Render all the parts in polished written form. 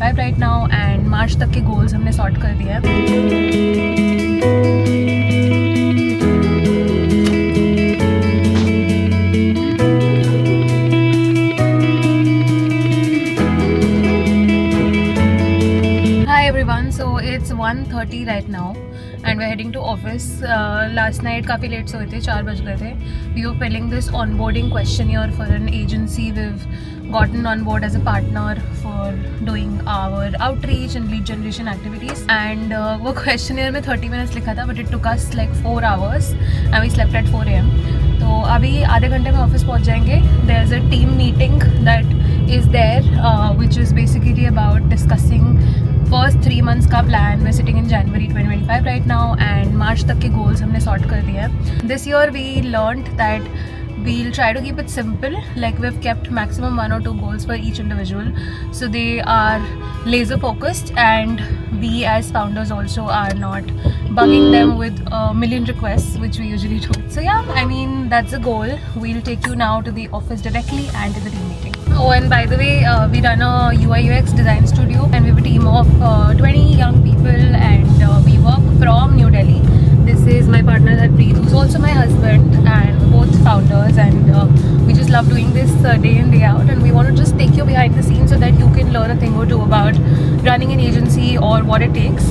2025 right now and March तक के goals हमने सॉर्ट कर दिए हैं। So it's 1:30 right now and we're heading to office. Last night काफ़ी late सोए थे, 4 बज गए थे. We were filling this onboarding questionnaire for an agency. We've gotten on board as a partner for doing our outreach and lead generation activities. And वो questionnaire में 30 minutes लिखा था, but it took us like 4 hours and we slept at 4 AM. तो अभी आधे घंटे में office पहुंच जाएंगे. There's a team meeting that is there, which is basically about discussing first 3 months का plan. We sitting in January 2025 right now and March तक के गोल्स हमने सॉर्ट कर दिए हैं. This year we learned that we'll try to keep it simple, like we've kept maximum 1 or 2 goals for each individual, so they are laser focused and we as founders also are not bugging them with a million requests which we usually do. So yeah, I mean that's the goal. We'll take you now to the office directly and to the team meeting. Oh, and by the way, we run a UI UX design studio and we have a team of 20 young people and we work from New Delhi. This is my partner Harpreet, who's also my husband, and we're both founders and we just love doing this day in day out, and we want to just take you behind the scenes so that you can learn a thing or two about running an agency or what it takes.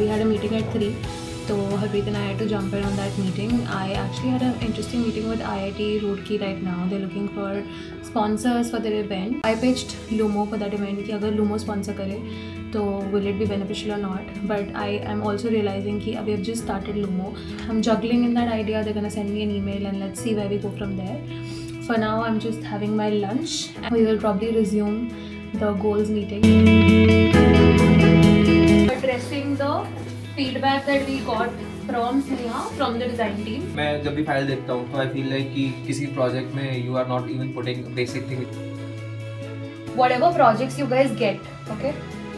We had a meeting at 3, so Harpreet and I had to jump in on that meeting. I actually had an interesting meeting with IIT Roorkee right now. They're looking for sponsors for their event. I pitched Lumo for that event कि अगर Lumo sponsor करे तो will it be beneficial or not. But I am also realizing कि we have just started Lumo. I'm juggling in that idea. They're gonna send me an email and let's see where we go from there. For now, I'm just having my lunch and we will probably resume the goals meeting. Addressing the feedback that we got from Sneha from the design team. मैं जब भी file देखता हूँ तो I feel like कि किसी project में you are not even putting basic thing. Whatever projects you guys get, okay,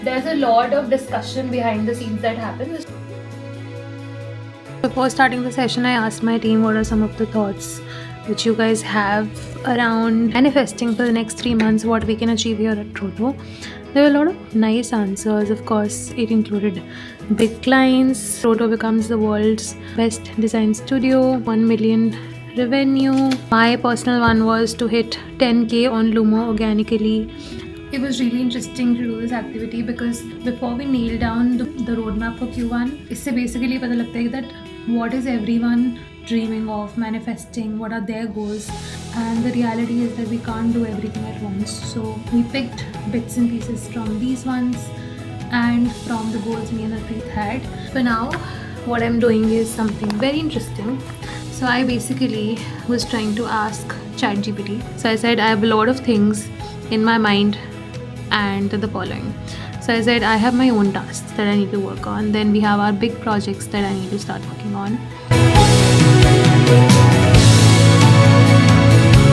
there's a lot of discussion behind the scenes that happens. Before starting the session, I asked my team what are some of the thoughts which you guys have around manifesting for the next 3 months, what we can achieve here at Roto. There were a lot of nice answers. Of course, it included big clients. Roto becomes the world's best design studio, 1 million revenue. My personal one was to hit 10K on Lumo organically. It was really interesting to do this activity because before we nail down the roadmap for Q1, इससे basically पता लगता है that what is everyone dreaming of, manifesting, what are their goals, and the reality is that we can't do everything at once. So we picked bits and pieces from these ones and from the goals me and Harpreet had. For now, what I'm doing is something very interesting. So I basically was trying to ask ChatGPT. So I said I have a lot of things in my mind and the following. So I said I have my own tasks that I need to work on. Then we have our big projects that I need to start working on.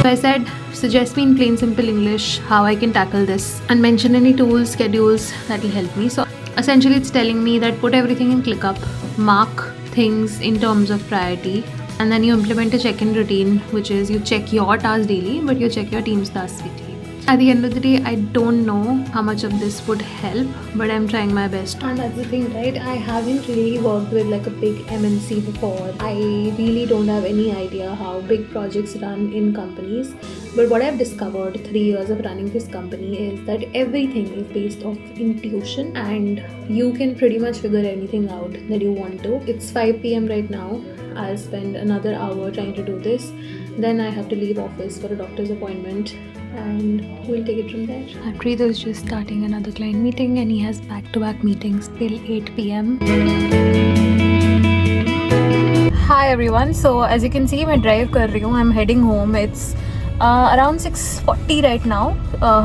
So I said, suggest me in plain simple English how I can tackle this and mention any tools, schedules that will help me. So essentially it's telling me that put everything in ClickUp, mark things in terms of priority, and then you implement a check-in routine, which is you check your tasks daily, but you check your team's tasks weekly. At the end of the day, I don't know how much of this would help, but I'm trying my best. And that's the thing, right? I haven't really worked with like a big MNC before. I really don't have any idea how big projects run in companies. But what I've discovered 3 years of running this company is that everything is based off intuition and you can pretty much figure anything out that you want to. It's 5 PM right now. I'll spend another hour trying to do this. Then I have to leave office for a doctor's appointment and we'll take it from there. Harpreet is just starting another client meeting and he has back-to-back meetings till 8 PM. Hi everyone. So as you can see, मैं drive कर रही हूँ. I'm heading home. It's around 6:40 right now.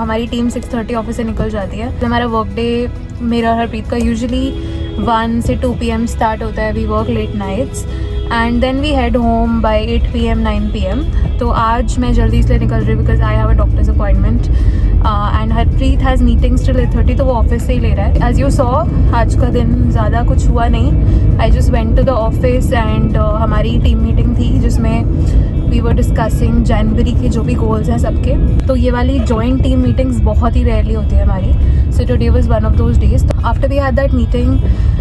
हमारी team 6:30 office से निकल जाती है. हमारा वर्क डे मेरा हरप्रीत का यूजुअली 1 से 2 PM स्टार्ट होता है. We work late nights and then we head home by 8 PM 9 PM. तो आज मैं जल्दी इसलिए निकल रही हूँ because I have a doctor's appointment and Harpreet has meetings till 8:30 तो वो ऑफिस से ही ले रहा है. एज यू सॉ आज का दिन ज़्यादा कुछ हुआ नहीं. I just went to the office and हमारी टीम मीटिंग थी जिसमें वी वर डिस्कसिंग जनवरी के जो भी गोल्स हैं सबके. तो ये वाली जॉइंट टीम मीटिंग्स बहुत ही रेयरली होती है हमारी. So today was one of those days. After we had that meeting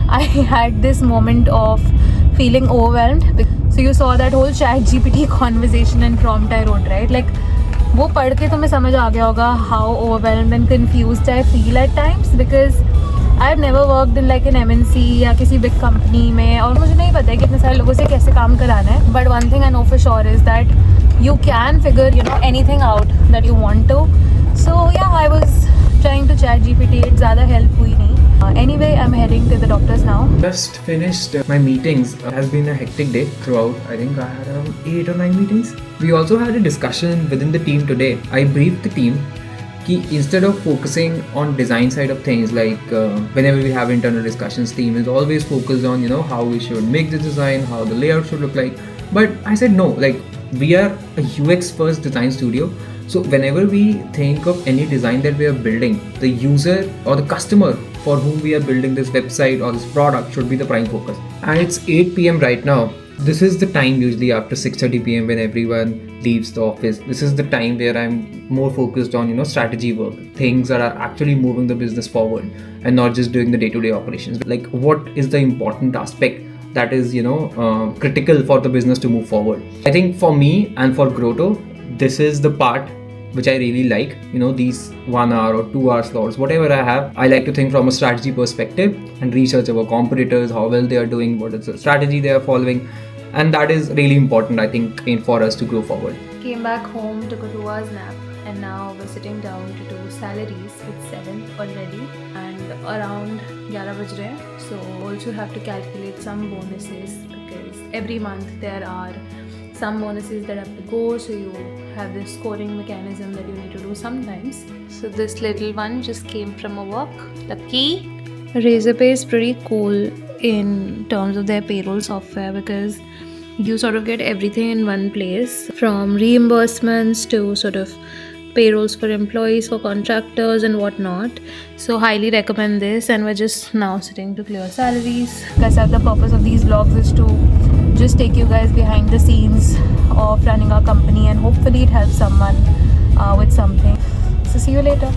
I had this moment of feeling overwhelmed. So you saw that whole ChatGPT conversation and prompt I wrote, right? Like वो पढ़ के तुम्हें समझ आ गया होगा how overwhelmed and confused I feel at times because I've never worked in like an MNC या किसी big company में और मुझे नहीं पता है कि इतने सारे लोगों से कैसे काम कराना है. But one thing I know for sure is that you can figure anything out that you want to. So yeah, I was trying to ChatGPT. it ज़्यादा help हुई नहीं. Anyway, I'm heading to the doctors now. Just finished my meetings. It has been a hectic day throughout. I think I had around 8 or 9 meetings. We also had a discussion within the team today. I briefed the team कि instead of focusing on design side of things, like whenever we have internal discussions, team is always focused on how we should make the design, how the layout should look like. But I said no, like we are a UX first design studio. So whenever we think of any design that we are building, the user or the customer for whom we are building this website or this product should be the prime focus. And it's 8 PM right now. This is the time usually after 6:30 PM when everyone leaves the office. This is the time where I'm more focused on strategy work, things that are actually moving the business forward and not just doing the day-to-day operations. Like what is the important aspect that is critical for the business to move forward. I think for me and for Grotto, this is the part which I really like. These 1 hour or 2 hour slots, whatever I have, I like to think from a strategy perspective and research our competitors, how well they are doing, what is the strategy they are following, and that is really important, I think, for us to grow forward. Came back home, took a 2 hours nap, and now we're sitting down to do salaries. It's 7 already, and around 11 baj rahe hain. So also have to calculate some bonuses because every month there are some bonuses that have to go, so you have this scoring mechanism that you need to do sometimes. So this little one just came from a work. Lucky. Razorpay is pretty cool in terms of their payroll software because you sort of get everything in one place, from reimbursements to sort of payrolls for employees, for contractors and whatnot. So highly recommend this, and we're just now sitting to clear salaries. Because the purpose of these vlogs is to just take you guys behind the scenes of running our company, and hopefully it helps someone with something. So see you later.